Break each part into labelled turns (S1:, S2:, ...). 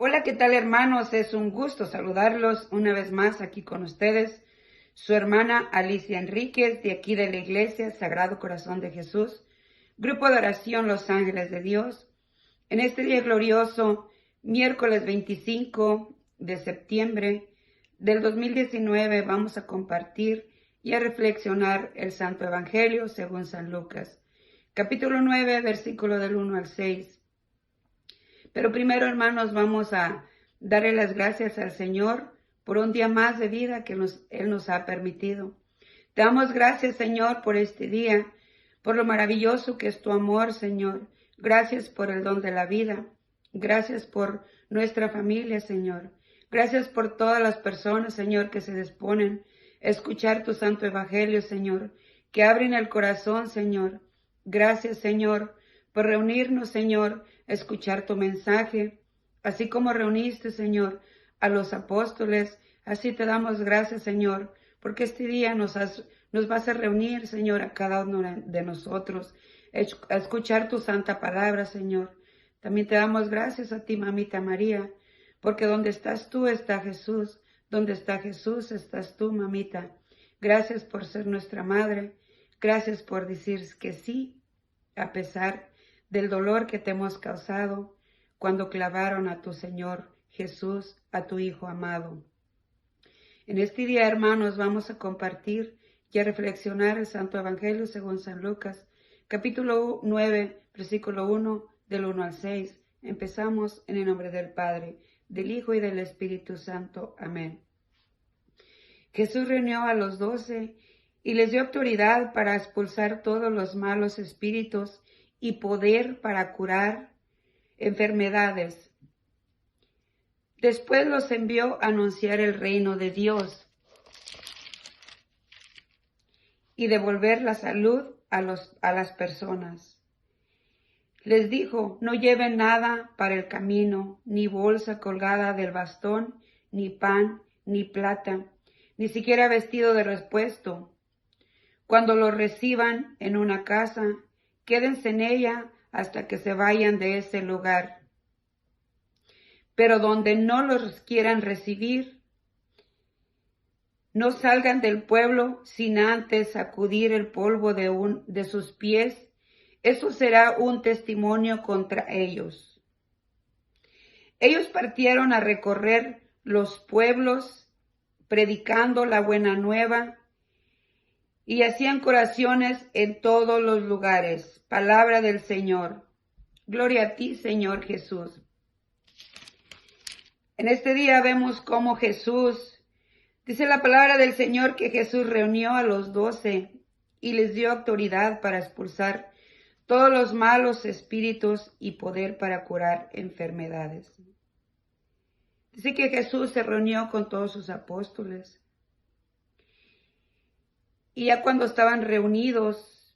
S1: Hola, ¿qué tal, hermanos? Es un gusto saludarlos una vez más aquí con ustedes. Su hermana Alicia Enríquez, de aquí de la Iglesia Sagrado Corazón de Jesús, Grupo de Oración Los Ángeles de Dios. En este día glorioso, miércoles 25 de septiembre del 2019, vamos a compartir y a reflexionar el Santo Evangelio según San Lucas, capítulo 9, versículo del 1 al 6. Pero primero, hermanos, vamos a darle las gracias al Señor por un día más de vida que Él nos ha permitido. Te damos gracias, Señor, por este día, por lo maravilloso que es tu amor, Señor. Gracias por el don de la vida. Gracias por nuestra familia, Señor. Gracias por todas las personas, Señor, que se disponen a escuchar tu santo evangelio, Señor, que abren el corazón, Señor. Gracias, Señor, por reunirnos, Señor, a escuchar tu mensaje, así como reuniste, Señor, a los apóstoles. Así te damos gracias, Señor, porque este día nos vas a reunir, Señor, a cada uno de nosotros, a escuchar tu santa palabra, Señor. También te damos gracias a ti, mamita María, porque donde estás tú está Jesús, donde está Jesús estás tú, mamita. Gracias por ser nuestra madre, gracias por decir que sí, a pesar del dolor que te hemos causado cuando clavaron a tu Señor Jesús, a tu Hijo amado. En este día, hermanos, vamos a compartir y a reflexionar el Santo Evangelio según San Lucas, capítulo 9, versículo 1, del 1 al 6. Empezamos en el nombre del Padre, del Hijo y del Espíritu Santo. Amén. Jesús reunió a los 12 y les dio autoridad para expulsar todos los malos espíritus y poder para curar enfermedades. Después los envió a anunciar el reino de Dios y devolver la salud a las personas. Les dijo, no lleven nada para el camino, ni bolsa colgada del bastón, ni pan, ni plata, ni siquiera vestido de repuesto. Cuando lo reciban en una casa, quédense en ella hasta que se vayan de ese lugar. Pero donde no los quieran recibir, no salgan del pueblo sin antes sacudir el polvo de sus pies. Eso será un testimonio contra ellos. Ellos partieron a recorrer los pueblos, predicando la buena nueva, y hacían curaciones en todos los lugares. Palabra del Señor. Gloria a ti, Señor Jesús. En este día vemos cómo Jesús, dice la palabra del Señor, que Jesús reunió a los 12 y les dio autoridad para expulsar todos los malos espíritus y poder para curar enfermedades. Dice que Jesús se reunió con todos sus apóstoles. Y ya cuando estaban reunidos,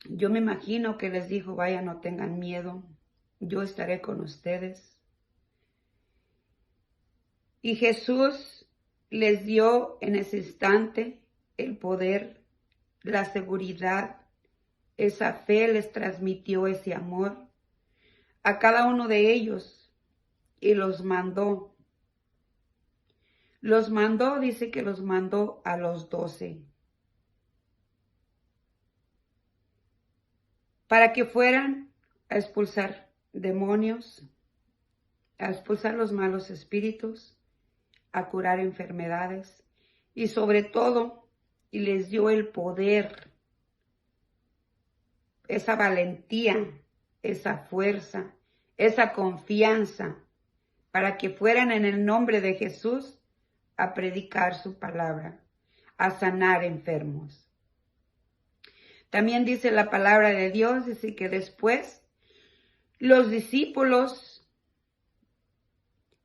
S1: yo me imagino que les dijo, vaya, no tengan miedo, yo estaré con ustedes. Y Jesús les dio en ese instante el poder, la seguridad, esa fe, les transmitió ese amor a cada uno de ellos y los mandó. Los mandó, dice que los mandó a los 12. Para que fueran a expulsar demonios, a expulsar los malos espíritus, a curar enfermedades y sobre todo, y les dio el poder, esa valentía, esa fuerza, esa confianza, para que fueran en el nombre de Jesús a predicar su palabra, a sanar enfermos. También dice la palabra de Dios, dice que después los discípulos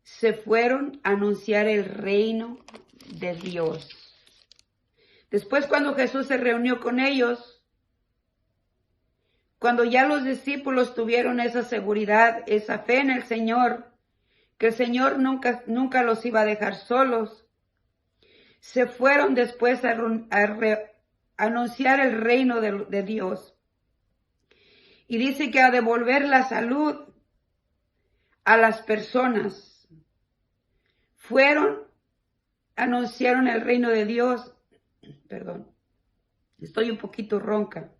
S1: se fueron a anunciar el reino de Dios. Después, cuando Jesús se reunió con ellos, cuando ya los discípulos tuvieron esa seguridad, esa fe en el Señor, que el Señor nunca los iba a dejar solos, se fueron después a anunciar el reino de Dios. Y dice que a devolver la salud a las personas. Fueron, anunciaron el reino de Dios. Perdón, estoy un poquito ronca.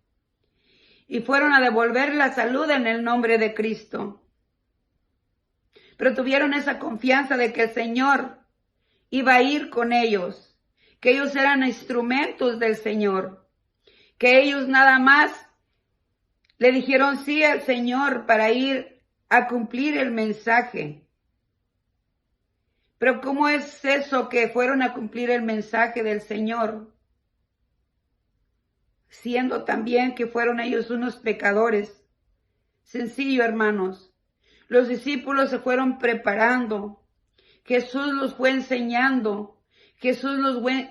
S1: Y fueron a devolver la salud en el nombre de Cristo. Pero tuvieron esa confianza de que el Señor iba a ir con ellos, que ellos eran instrumentos del Señor, que ellos nada más le dijeron sí al Señor para ir a cumplir el mensaje. Pero ¿cómo es eso que fueron a cumplir el mensaje del Señor? Siendo también que fueron ellos unos pecadores. Sencillo, hermanos. Los discípulos se fueron preparando. Jesús los fue enseñando. Jesús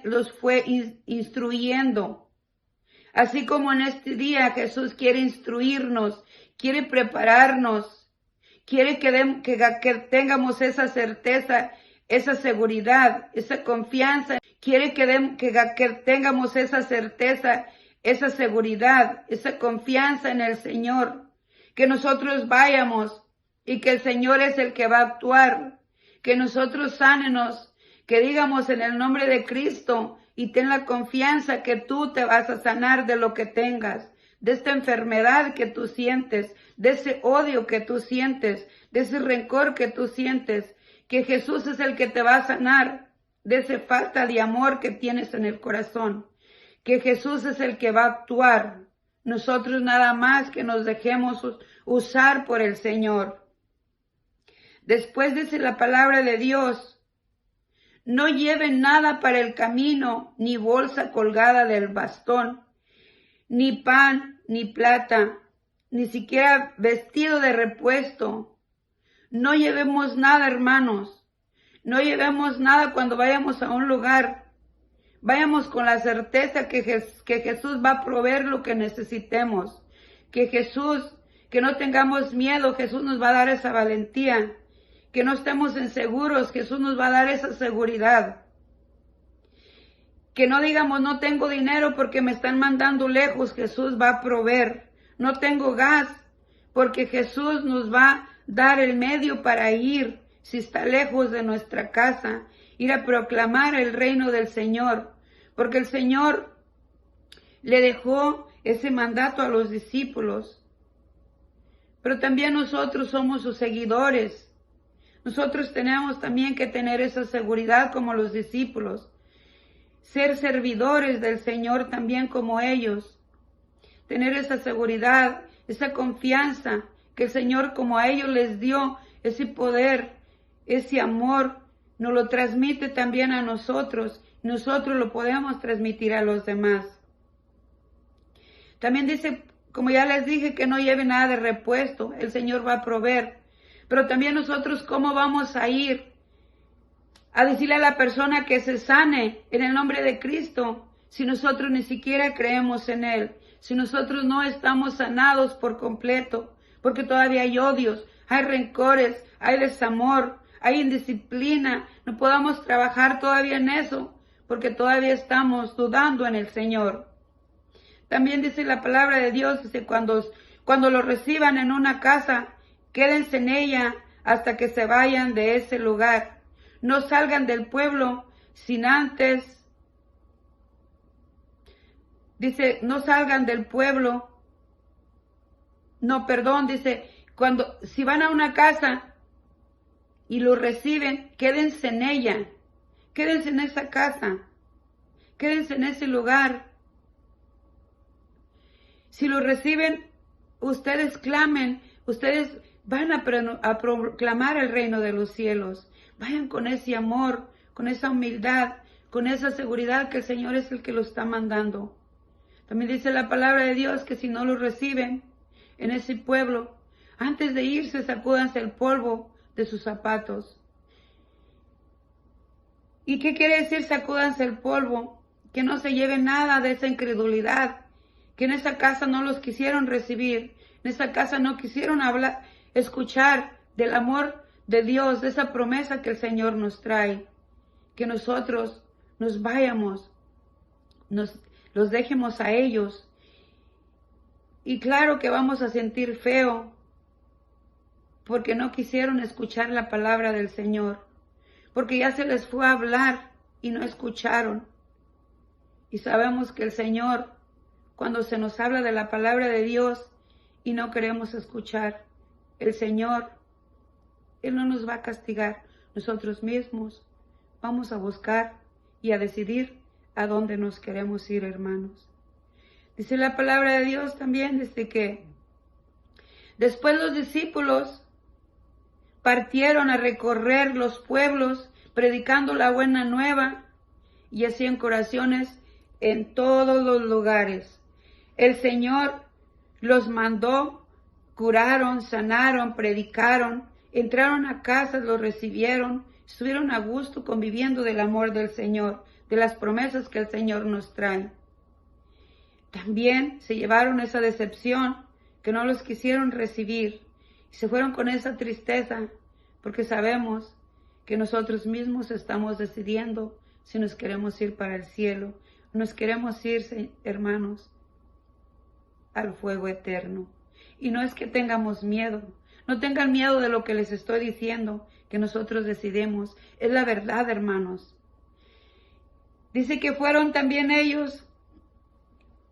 S1: los fue instruyendo. Así como en este día Jesús quiere instruirnos, quiere prepararnos, quiere que tengamos esa certeza, esa seguridad, esa confianza. Quiere que tengamos esa certeza, esa seguridad, esa confianza en el Señor. Que nosotros vayamos y que el Señor es el que va a actuar. Que nosotros sánenos, que digamos en el nombre de Cristo y ten la confianza que tú te vas a sanar de lo que tengas, de esta enfermedad que tú sientes, de ese odio que tú sientes, de ese rencor que tú sientes, que Jesús es el que te va a sanar de esa falta de amor que tienes en el corazón, que Jesús es el que va a actuar. Nosotros nada más que nos dejemos usar por el Señor. Después dice la palabra de Dios: no lleven nada para el camino, ni bolsa colgada del bastón, ni pan, ni plata, ni siquiera vestido de repuesto. No llevemos nada, hermanos. No llevemos nada cuando vayamos a un lugar. Vayamos con la certeza que Jesús va a proveer lo que necesitemos. Que no tengamos miedo, Jesús nos va a dar esa valentía. Que no estemos inseguros, Jesús nos va a dar esa seguridad. Que no digamos no tengo dinero porque me están mandando lejos, Jesús va a proveer. No tengo gas porque Jesús nos va a dar el medio para ir, si está lejos de nuestra casa, ir a proclamar el reino del Señor. Porque el Señor le dejó ese mandato a los discípulos. Pero también nosotros somos sus seguidores. Nosotros tenemos también que tener esa seguridad como los discípulos. Ser servidores del Señor también como ellos. Tener esa seguridad, esa confianza que el Señor como a ellos les dio ese poder, ese amor, nos lo transmite también a nosotros. Nosotros lo podemos transmitir a los demás. También dice, como ya les dije, que no lleven nada de repuesto. El Señor va a proveer. Pero también nosotros, ¿cómo vamos a ir a decirle a la persona que se sane en el nombre de Cristo si nosotros ni siquiera creemos en Él? Si nosotros no estamos sanados por completo, porque todavía hay odios, hay rencores, hay desamor, hay indisciplina. No podamos trabajar todavía en eso, porque todavía estamos dudando en el Señor. También dice la palabra de Dios, dice, cuando lo reciban en una casa, quédense en ella hasta que se vayan de ese lugar. No salgan del pueblo sin antes. Dice, no salgan del pueblo. No, perdón, dice, si van a una casa y lo reciben, quédense en ella. Quédense en esa casa. Quédense en ese lugar. Si lo reciben, ustedes clamen, ustedes van a proclamar el reino de los cielos. Vayan con ese amor, con esa humildad, con esa seguridad que el Señor es el que lo está mandando. También dice la palabra de Dios que si no lo reciben en ese pueblo, antes de irse sacúdanse el polvo de sus zapatos. ¿Y qué quiere decir sacúdanse el polvo? Que no se lleve nada de esa incredulidad, que en esa casa no los quisieron recibir, en esa casa no quisieron escuchar del amor de Dios, de esa promesa que el Señor nos trae. Que nosotros nos vayamos, los dejemos a ellos. Y claro que vamos a sentir feo, porque no quisieron escuchar la palabra del Señor, porque ya se les fue a hablar y no escucharon. Y sabemos que el Señor, cuando se nos habla de la palabra de Dios y no queremos escuchar, el Señor, Él no nos va a castigar. Nosotros mismos vamos a buscar y a decidir a dónde nos queremos ir, hermanos. Dice la palabra de Dios también, dice que después los discípulos partieron a recorrer los pueblos, predicando la buena nueva, y hacían curaciones en todos los lugares. El Señor los mandó, curaron, sanaron, predicaron, entraron a casas, los recibieron, estuvieron a gusto conviviendo del amor del Señor, de las promesas que el Señor nos trae. También se llevaron esa decepción, que no los quisieron recibir, y se fueron con esa tristeza, porque sabemos que nosotros mismos estamos decidiendo si nos queremos ir para el cielo, o nos queremos ir, hermanos, al fuego eterno. Y no es que tengamos miedo, no tengan miedo de lo que les estoy diciendo, que nosotros decidimos, es la verdad, hermanos. Dice que fueron también ellos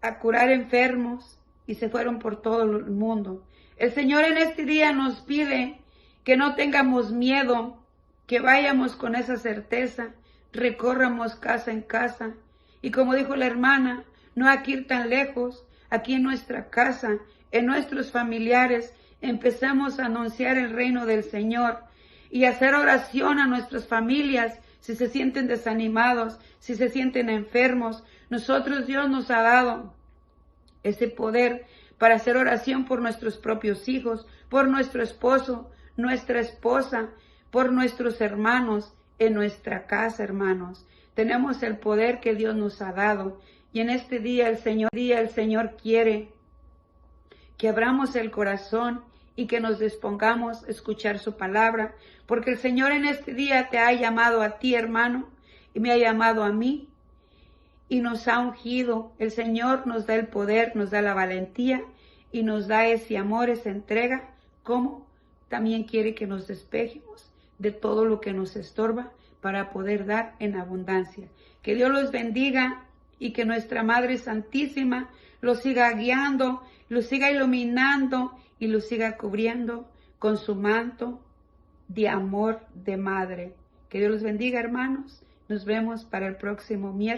S1: a curar enfermos y se fueron por todo el mundo. El Señor en este día nos pide que no tengamos miedo, que vayamos con esa certeza, recorramos casa en casa. Y como dijo la hermana, no hay que ir tan lejos, aquí en nuestra casa, en nuestros familiares, empezamos a anunciar el reino del Señor y hacer oración a nuestras familias si se sienten desanimados, si se sienten enfermos. Nosotros, Dios nos ha dado ese poder para hacer oración por nuestros propios hijos, por nuestro esposo, nuestra esposa, por nuestros hermanos en nuestra casa, hermanos. Tenemos el poder que Dios nos ha dado. Y en este día el Señor quiere que abramos el corazón y que nos dispongamos a escuchar su palabra, porque el Señor en este día te ha llamado a ti, hermano, y me ha llamado a mí, y nos ha ungido. El Señor nos da el poder, nos da la valentía, y nos da ese amor, esa entrega, como también quiere que nos despejemos de todo lo que nos estorba para poder dar en abundancia. Que Dios los bendiga y que nuestra Madre Santísima los siga guiando, los siga iluminando y los siga cubriendo con su manto de amor de madre. Que Dios los bendiga, hermanos. Nos vemos para el próximo miércoles.